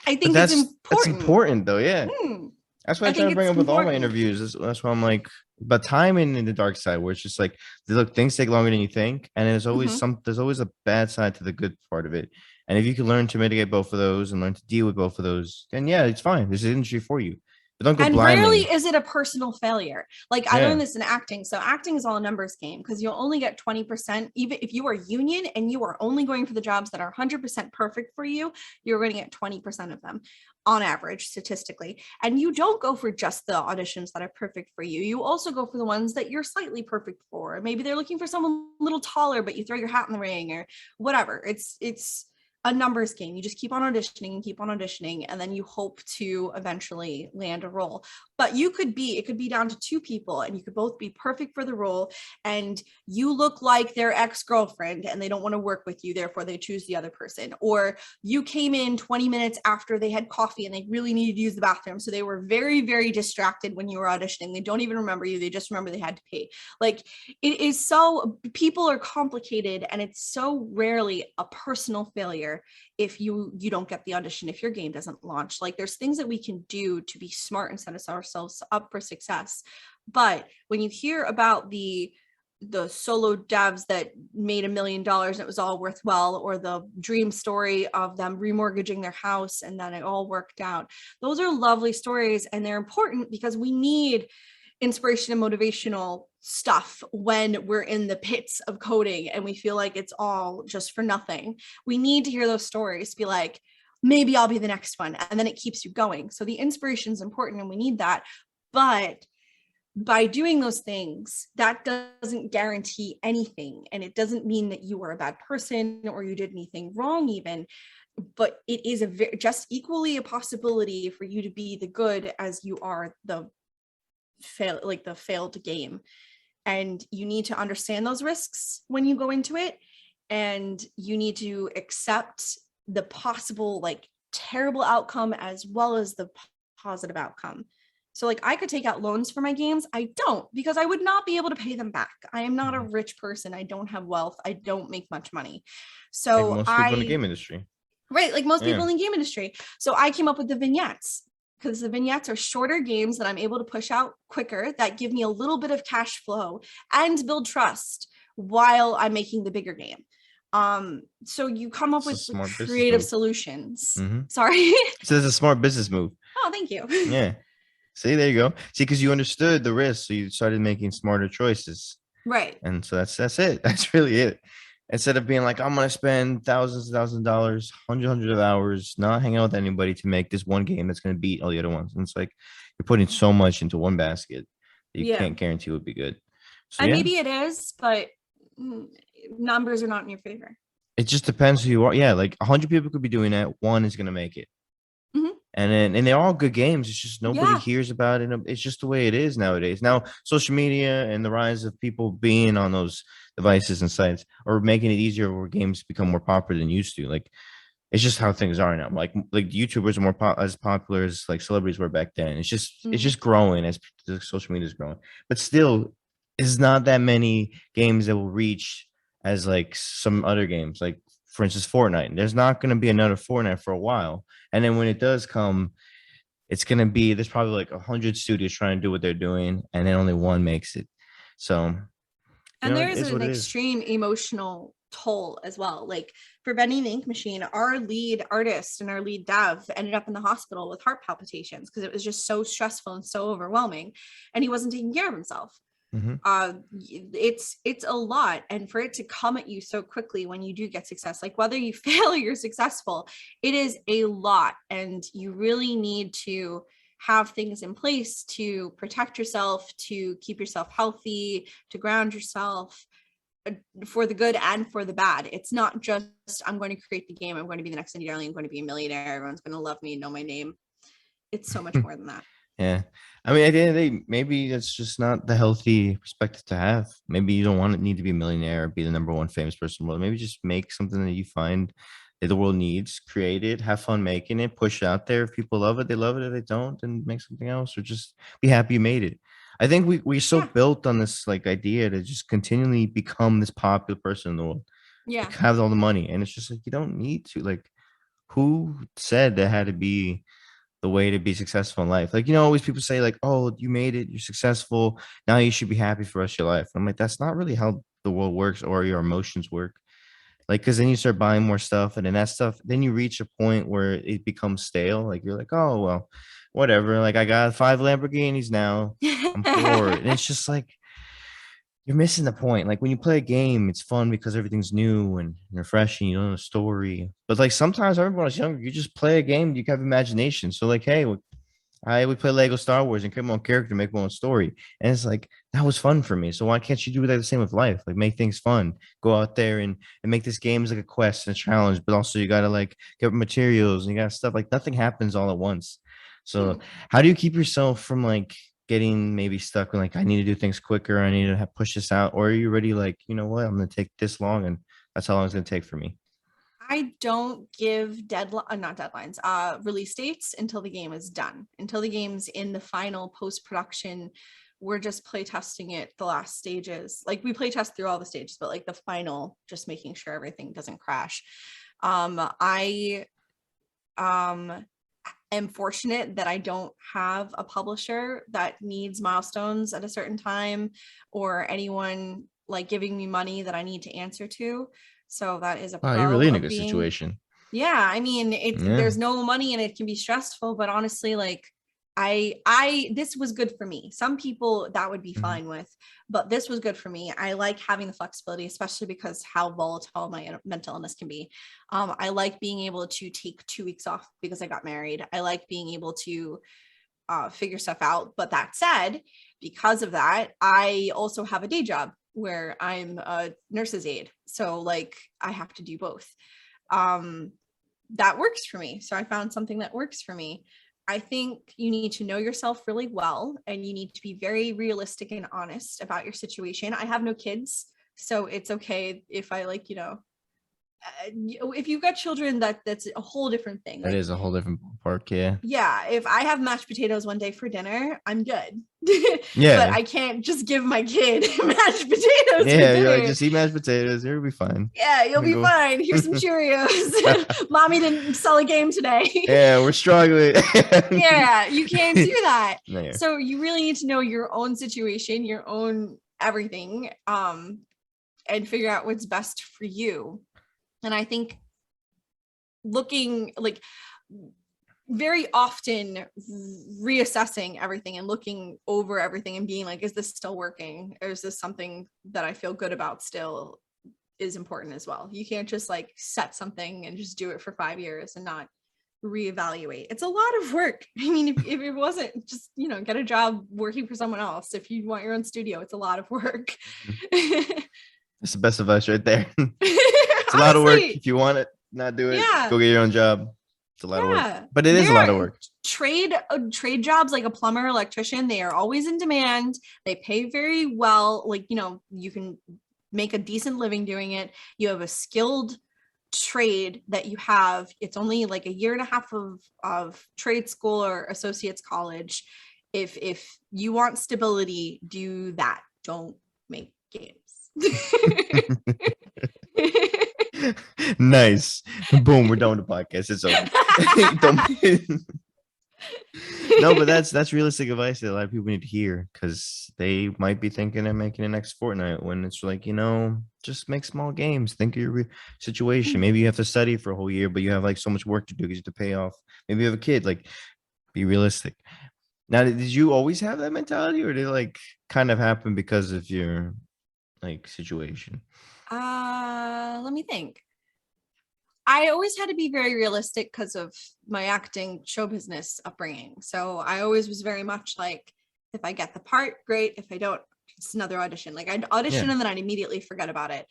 I But think it's that's important. important though. Yeah. Hmm. That's what I I try think to bring it's up with all my important. interviews. That's why I'm like, but timing in the dark side, where it's just like, look, things take longer than you think, and Mhm. there's always a bad side to the good part of it. And if you can learn to mitigate both of those and learn to deal with both of those, then yeah, it's fine. There's an industry for you, but don't go And rarely blindly. is it a personal failure. Like I Yeah, learned this in acting. So acting is all a numbers game because you'll only get 20%. Even if you are union and you are only going for the jobs that are 100% perfect for you, you're going to get 20% of them on average statistically. And you don't go for just the auditions that are perfect for you. You also go for the ones that you're slightly perfect for. Maybe they're looking for someone a little taller, but you throw your hat in the ring or whatever. It's a numbers game. You just keep on auditioning and keep on auditioning, and then you hope to eventually land a role. But it could be down to two people, and you could both be perfect for the role, and you look like their ex-girlfriend and they don't want to work with you, therefore they choose the other person. Or you came in 20 minutes after they had coffee and they really needed to use the bathroom. So they were very, very distracted when you were auditioning. They don't even remember you. They just remember they had to pay. Like it is so people are complicated, and it's so rarely a personal failure if you don't get the audition, if your game doesn't launch. Like there's things that we can do to be smart and set ourselves up for success. But when you hear about the solo devs that made $1 million and it was all worthwhile, or the dream story of them remortgaging their house and then it all worked out, those are lovely stories, and they're important because we need inspiration and motivational stuff when we're in the pits of coding and we feel like it's all just for nothing. We need to hear those stories to be like, maybe I'll be the next one. And then it keeps you going. So the inspiration is important and we need that. But by doing those things, that doesn't guarantee anything. And it doesn't mean that you are a bad person or you did anything wrong, even. But it is just equally a possibility for you to be the good as you are the failed game. And you need to understand those risks when you go into it, and you need to accept the possible like terrible outcome as well as the positive outcome. So like I could take out loans for my games. I don't, because I would not be able to pay them back. I am not a mhm. rich person. I don't have wealth. I don't make much money. Like So most people in the I game industry. Right, like most people Yeah, in the game industry. So I came up with the vignettes, because the vignettes are shorter games that I'm able to push out quicker, that give me a little bit of cash flow and build trust while I'm making the bigger game. So you come up it's a with smart business creative move. solutions. Hmm. Sorry. So it's a smart business move. Oh, thank you. Yeah. See, there you go. See, because you understood the risk, so you started making smarter choices. Right. And so that's it. That's really it. Instead of being like, I'm gonna spend thousands of dollars, hundreds of hours, not hang out with anybody to make this one game that's gonna beat all the other ones. And it's like you're putting so much into one basket that you Yeah. can't guarantee would be good. So And yeah, maybe it is, but numbers are not in your favor. it just depends who you are. Yeah, like 100 people could be doing that. One is gonna make it. Mhm. And they're all good games. It's just nobody Yeah. hears about it. It's just the way it is nowadays. Now, social media and the rise of people being on those devices and sites are making it easier where games become more popular than used to. Like it's just how things are now. Like YouTubers are as popular as like celebrities were back then. It's Mm. just growing as the social media is growing. But still, it's not that many games that will reach as like some other games. Like for instance, Fortnite. There's not going to be another Fortnite for a while. And then when it does come, it's gonna be there's probably like 100 studios trying to do what they're doing, and then only one makes it. So And there it is is an what it is. extreme emotional toll as well. Like for Benny the Ink Machine, our lead artist and our lead dev ended up in the hospital with heart palpitations because it was just so stressful and so overwhelming, and he wasn't taking care of himself. Hmm. It's a lot, and for it to come at you so quickly when you do get success, like whether you fail or you're successful, it is a lot, and you really need to have things in place to protect yourself, to keep yourself healthy, to ground yourself, for the good and for the bad. It's not just, I'm going to create the game, I'm going to be the next indie darling, I'm going to be a millionaire, everyone's going to love me, know my name. It's so much more than that. Yeah. I mean, at the end of the day, maybe that's just not the healthy perspective to have. Maybe you don't want to need to be a millionaire or be the number one famous person in the world. Maybe just make something that you find that the world needs, create it, have fun making it, push it out there. If people love it, they love it. If they don't, then make something else, or just be happy you made it. I think we're so Yeah. built on this like idea to just continually become this popular person in the world, Yeah. like have all the money. And it's just like you don't need to. Like, who said that had to be the way to be successful in life? Like, always people say like, oh, you made it, you're successful, now you should be happy for the rest of your life. I'm like, that's not really how the world works or your emotions work. Like, because then you start buying more stuff, and then that stuff, then you reach a point where it becomes stale. Like, you're like, oh well, whatever, like I got 5 Lamborghinis now, I'm poor. And it's just like, you're missing the point. Like, when you play a game, it's fun because everything's new and refreshing. You know the story, but like sometimes I remember when I was younger, you just play a game, you have imagination. So like, hey, I would play Lego Star Wars and create my own character, make my own story, and it's like that was fun for me. So why can't you do that the same with life? Like, make things fun. Go out there and make this game as like a quest and a challenge, but also you gotta like get materials and you got stuff. Like, nothing happens all at once. So how do you keep yourself from like getting maybe stuck with like, I need to do things quicker, I need to push this out, or are you ready? Like, you know what, I'm gonna take this long, and that's how long it's gonna take for me. I don't give not deadlines, release dates until the game is done, until the game's in the final post-production. We're just play testing it the last stages. Like, we play test through all the stages, but like the final, just making sure everything doesn't crash. I am fortunate that I don't have a publisher that needs milestones at a certain time, or anyone like giving me money that I need to answer to. So that is a Wow, you're pro really in a of good being, situation. yeah, I mean, Yeah. there's no money and it can be stressful, but honestly, like, I this was good for me. Some people that would be Mhm. fine with, but this was good for me. I like having the flexibility, especially because how volatile my mental illness can be. I like being able to take 2 weeks off because I got married. I like being able to figure stuff out. But that said, because of that, I also have a day job where I'm a nurse's aide. So like, I have to do both. Um, that works for me. So I found something that works for me. I think you need to know yourself really well, and you need to be very realistic and honest about your situation. I have no kids, so it's okay if I like, if you've got children, that's a whole different thing. That Like, is a whole different park. Yeah. yeah, if I have mashed potatoes one day for dinner, I'm good. But Yeah. I can't just give my kid mashed potatoes for Yeah. You're like, dinner. just eat mashed potatoes. You'll be fine. Yeah, you'll I'm be gonna fine. Here's some go. Cheerios. Mommy didn't sell a game today. Yeah, we're struggling. Yeah, you can't do that. Yeah. So you really need to know your own situation, your own everything, and figure out what's best for you. And I think looking like very often reassessing everything and looking over everything and being like, is this still working? Or is this something that I feel good about still, is important as well. You can't just like set something and just do it for 5 years and not reevaluate. It's a lot of work. I mean, if it wasn't, just, get a job working for someone else. If you want your own studio, it's a lot of work. That's the best advice right there. It's a lot of work. Honestly, If you want it, not do it, yeah. go get your own job. It's a lot of work, Yeah, but it is a there lot of are work. trade jobs like a plumber, electrician. They are always in demand. They pay very well. Like, you can make a decent living doing it. You have a skilled trade that you have. It's only like a year and a half of trade school or associate's college. If you want stability, do that. Don't make games. Nice. Boom. We're done with the podcast. It's over. Don't. No, but that's realistic advice that a lot of people need to hear, because they might be thinking of making the next Fortnite, when it's like, just make small games. Think of your situation. Maybe you have to study for a whole year, but you have like so much work to do because you have to pay off. Maybe you have a kid. Like, be realistic. Now, did you always have that mentality, or did it like kind of happen because of your like situation? Let me think. I always had to be very realistic because of my acting show business upbringing. So I always was very much like, if I get the part, great. If I don't, it's another audition. Like I'd audition and then I'd immediately forget about it.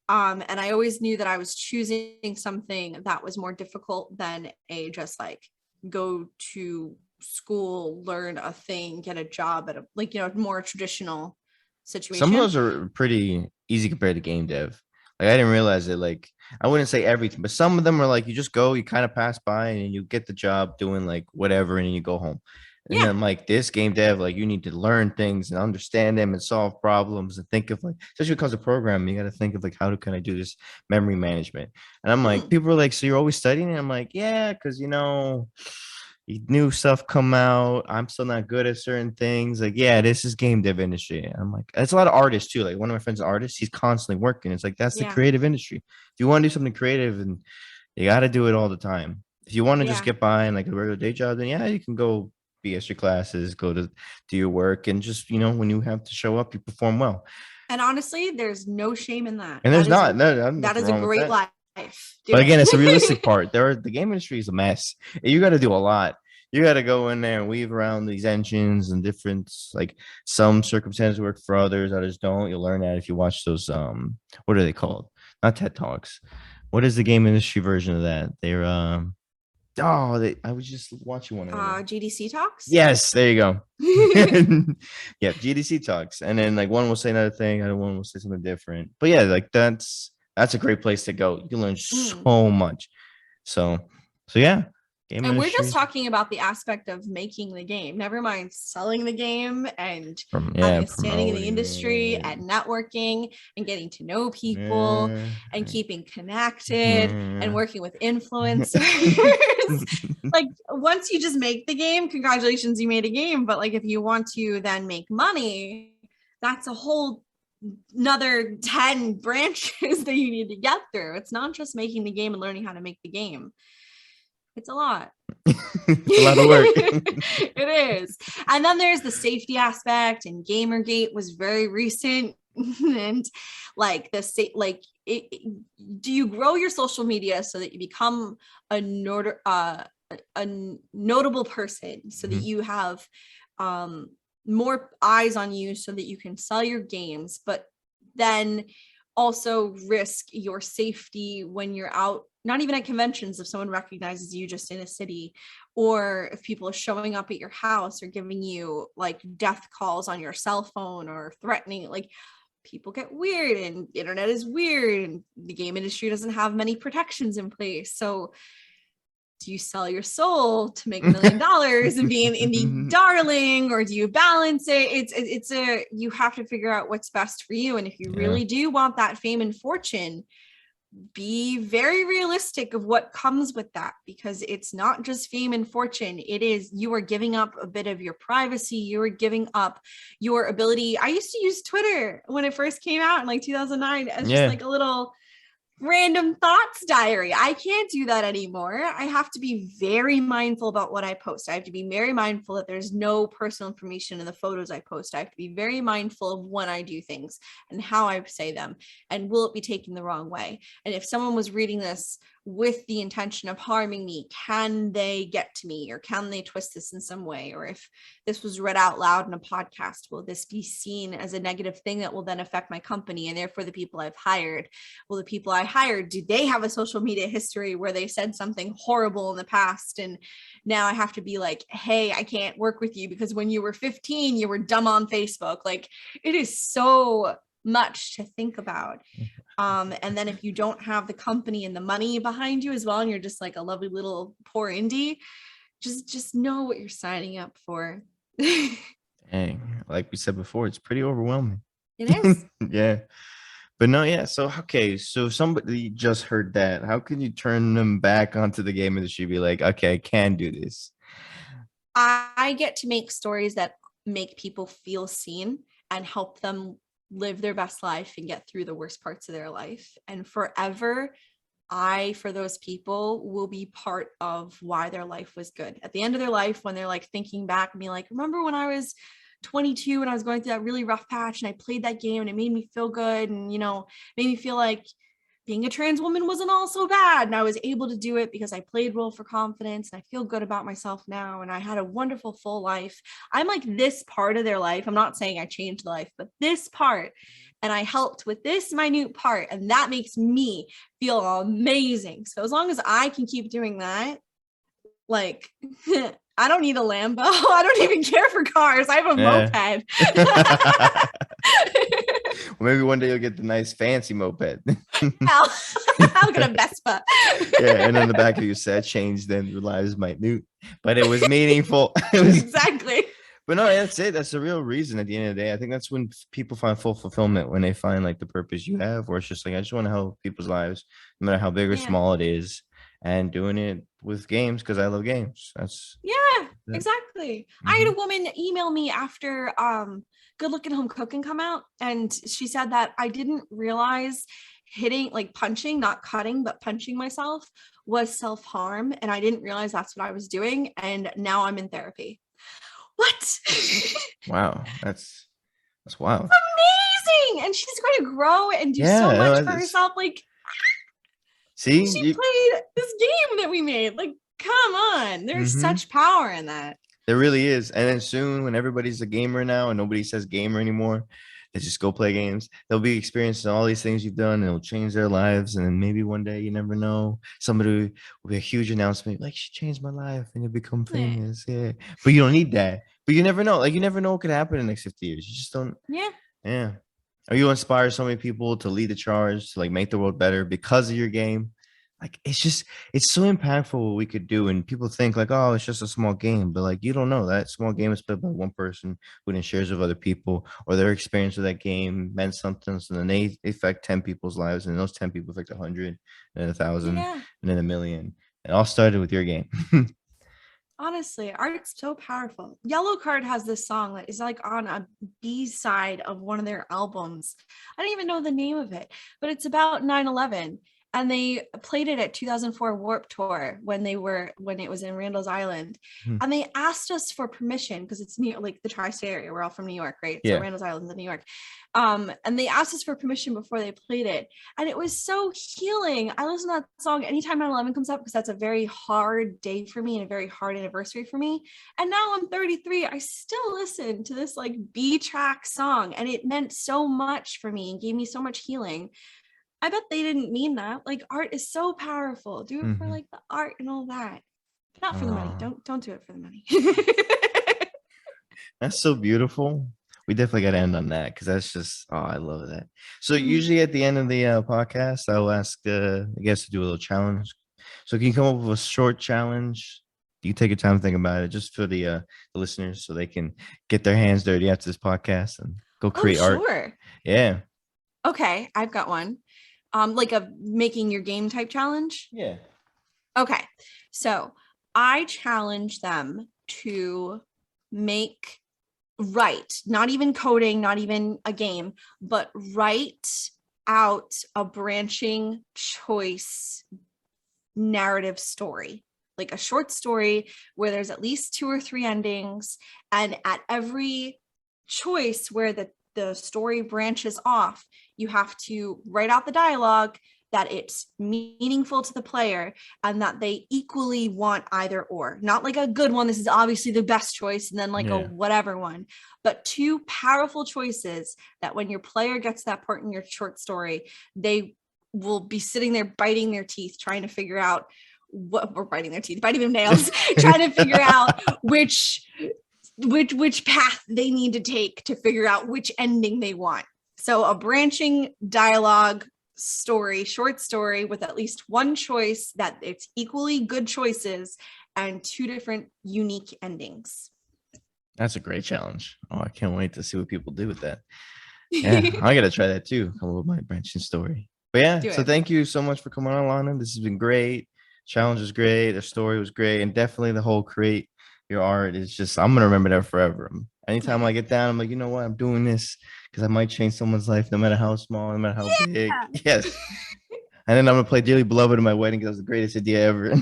And I always knew that I was choosing something that was more difficult than a just like go to school, learn a thing, get a job at a like, more traditional Some of situation. those are pretty easy compared to game dev. Like I didn't realize it. Like I wouldn't say everything, but some of them are like you just go, you kind of pass by, and you get the job doing like whatever, and then you go home. And Yeah. then like this game dev, like you need to learn things and understand them and solve problems and think of like, especially because of programming, you got to think of like how can I do this memory management. And I'm like, Hmm. people are like, so you're always studying? And I'm like, yeah, because new stuff come out. I'm still not good at certain things. Like, yeah, this is game dev industry. I'm like, it's a lot of artists too. Like one of my friends, is an artist, he's constantly working. It's like that's the Yeah. creative industry. If you want to do something creative, and you got to do it all the time. If you want to just Yeah. get by and like a regular day job, then yeah, you can go BS your classes, go to do your work, and just when you have to show up, you perform well. And honestly, there's no shame in that. And That there's is not no that nothing is a wrong with great that. life. Do But again, it's a realistic it. part. The game industry is a mess. You got to do a lot. You got to go in there and weave around these engines and different like some circumstances work for others don't. You'll learn that if you watch those what are they called? Not TED Talks. What is the game industry version of that? They're I was just watching one earlier. GDC talks. Yes, there you go. Yeah, GDC talks. And then like one will say another thing, other one will say something different. But yeah, like that's a great place to go. You can learn Mm. so much. So yeah, game And we're just industry talking about the aspect of making the game, never mind selling the game and from having a standing in the promoting industry it. and networking and getting to know people Yeah. and keeping connected and Yeah. working with influencers. Like once you just make the game, congratulations, you made a game. But like if you want to then make money, that's a whole another 10 branches that you need to get through. It's not just making the game and learning how to make the game. It's a lot. It's a lot of work. It is. And then there's the safety aspect, and Gamergate was very recent. And like do you grow your social media so that you become a notable person, so that Mhm. you have more eyes on you, so that you can sell your games, but then also risk your safety when you're out, not even at conventions, if someone recognizes you just in a city, or if people are showing up at your house or giving you like death calls on your cell phone or threatening, like people get weird and internet is weird and the game industry doesn't have many protections in place. So do you sell your soul to make $1 million and be an indie darling, or do you balance it? You have to figure out what's best for you. And if you Yeah. really do want that fame and fortune, be very realistic of what comes with that, because it's not just fame and fortune. It is, you are giving up a bit of your privacy. You are giving up your ability. I used to use Twitter when it first came out in like 2009 as just Yeah. like a little random thoughts diary. I can't do that anymore. I have to be very mindful about what I post. I have to be very mindful that there's no personal information in the photos I post. I have to be very mindful of when I do things and how I say them, and will it be taken the wrong way. And if someone was reading this with the intention of harming me, can they get to me, or can they twist this in some way? Or if this was read out loud in a podcast, will this be seen as a negative thing that will then affect my company and therefore the people I've hired? Will the people I hired, do they have a social media history where they said something horrible in the past, and now I have to be like, hey, I can't work with you because when you were 15 you were dumb on Facebook? Like, it is so much to think about. And then if you don't have the company and the money behind you as well, and you're just like a lovely little poor indie, just know what you're signing up for. Dang. Like we said before, it's pretty overwhelming. It is. Yeah. But no, yeah. So okay, so somebody just heard that. How can you turn them back onto the game industry? Be like, okay, I can do this. I get to make stories that make people feel seen and help them live their best life and get through the worst parts of their life. And forever, for those people, will be part of why their life was good. At the end of their life, when they're like thinking back and being like, remember when I was 22 and I was going through that really rough patch and I played that game and it made me feel good and, made me feel like being a trans woman wasn't all so bad. And I was able to do it because I played role for confidence, and I feel good about myself now. And I had a wonderful full life. I'm like this part of their life. I'm not saying I changed life, but this part. And I helped with this minute part. And that makes me feel amazing. So as long as I can keep doing that, like, I don't need a Lambo. I don't even care for cars. I have a moped. Well, maybe one day you'll get the nice fancy moped. I'll get a Vespa. Yeah, and on the back of you said change, then your lives might new, but it was meaningful. Exactly. But no, that's it. That's the real reason at the end of the day. I think that's when people find full fulfillment, when they find like the purpose you have, where it's just like, I just want to help people's lives, no matter how big or small it is, and doing it with games because I love games. That's exactly. I had a woman email me after Good Looking Home Cooking come out, and she said that I didn't realize hitting, like punching, not cutting, but punching myself was self-harm, and I didn't realize that's what I was doing, and now I'm in therapy. What? Wow, that's wild. Amazing. And she's going to grow and do so much for herself. Like, see, she played this game that we made. Like, come on. There's such power in that. There really is. And then soon, when everybody's a gamer now and nobody says gamer anymore, they just go play games. They'll be experiencing all these things you've done, and it'll change their lives. And then maybe one day, you never know, somebody will be a huge announcement like, she changed my life, and you'll become famous. Yeah. But you don't need that. But you never know. Like, you never know what could happen in the next 50 years. You just don't. Yeah. Or you inspire so many people to lead the charge, to like make the world better because of your game. Like, it's so impactful what we could do. And people think like, oh, it's just a small game, but like, you don't know, that small game is played by one person who then shares with other people, or their experience with that game meant something. So then they affect 10 people's lives, and those 10 people affect 100, and then 1,000, and then 1,000,000. It all started with your game. Honestly, art's so powerful. Yellow Card has this song that is like on a B-side of one of their albums. I don't even know the name of it, but it's about 9/11. And they played it at 2004 Warped Tour when it was in Randall's Island. And they asked us for permission because it's near like the tri-state area. We're all from New York, right? So Randall's Island's in New York. And they asked us for permission before they played it. And it was so healing. I listen to that song anytime 9/11 comes up because that's a very hard day for me and a very hard anniversary for me. And now I'm 33. I still listen to this like B-track song, and it meant so much for me and gave me so much healing. I bet they didn't mean that. Like, art is so powerful. Do it for like the art and all that. But not for the money. Don't do it for the money. That's so beautiful. We definitely got to end on that, because that's just, oh, I love that. So usually at the end of the podcast, I'll ask the guests to do a little challenge. So can you come up with a short challenge? You take your time to think about it, just for the listeners, so they can get their hands dirty after this podcast and go create art. Yeah. Okay, I've got one. Like a making your game type challenge. Yeah. Okay. So I challenge them to write, not even coding, not even a game, but write out a branching choice narrative story, like a short story where there's at least 2 or 3 endings. And at every choice where the story branches off, you have to write out the dialogue, that it's meaningful to the player, and that they equally want either or. Not like a good one, this is obviously the best choice, and then like a whatever one, but 2 powerful choices that when your player gets that part in your short story, they will be sitting there biting their teeth, trying to figure out biting their nails, trying to figure out which path they need to take to figure out which ending they want. So a branching dialogue story, short story with at least 1 choice that it's equally good choices and 2 different unique endings. That's a great challenge. Oh, I can't wait to see what people do with that. Yeah, I got to try that too. Come up with my branching story. But yeah, so thank you so much for coming on, Alanna. This has been great. Challenge was great. The story was great. And definitely the whole create your art is just, I'm going to remember that forever. Anytime I get down, I'm like, you know what? I'm doing this because I might change someone's life, no matter how small, no matter how big. Yes. And then I'm going to play Dearly Beloved in my wedding because it was the greatest idea ever.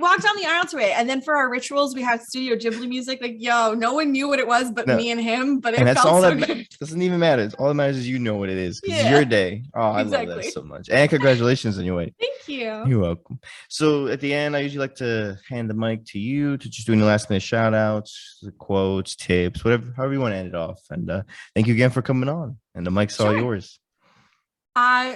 walk down the aisle to it. And then for our rituals, we had Studio Ghibli music. Like, yo, no one knew what it was but No. me and him. But And it that's felt all so that good. doesn't even matter. All that matters is you know what it is because it's Yeah. your day. Oh, I love that Exactly. so much. And congratulations on your wedding. Thank you. You're welcome. So at the end, I usually like to hand the mic to you to just do any last minute shout outs, quotes, tips, whatever, however you want to end it off. And thank you again for coming on. And the mic's all Sure. yours.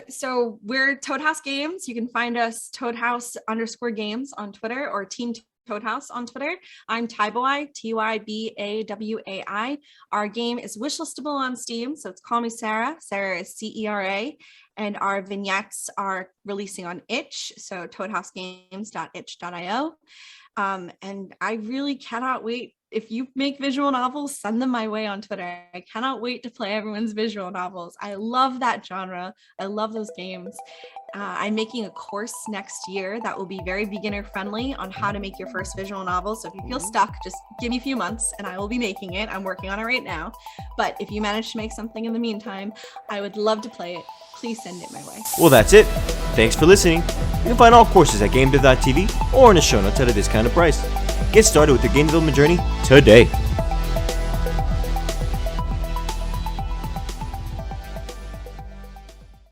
So we're Toad House Games. You can find us toadhouse_games on Twitter or Team Toad House on Twitter. I'm Tybawai, Tybawai. Our game is wishlistable on Steam, so it's Call Me Sarah. Sarah is Cera, and our vignettes are releasing on itch, so toadhousegames.itch.io. And I really cannot wait. If you make visual novels, send them my way on Twitter. I cannot wait to play everyone's visual novels. I love that genre. I love those games. I'm making a course next year that will be very beginner friendly on how to make your first visual novel. So if you feel stuck, just give me a few months and I will be making it. I'm working on it right now. But if you manage to make something in the meantime, I would love to play it. Please send it my way. Well, that's it. Thanks for listening. You can find all courses at GameDev.tv or in the show notes at a discounted price. Get started with your game development journey today.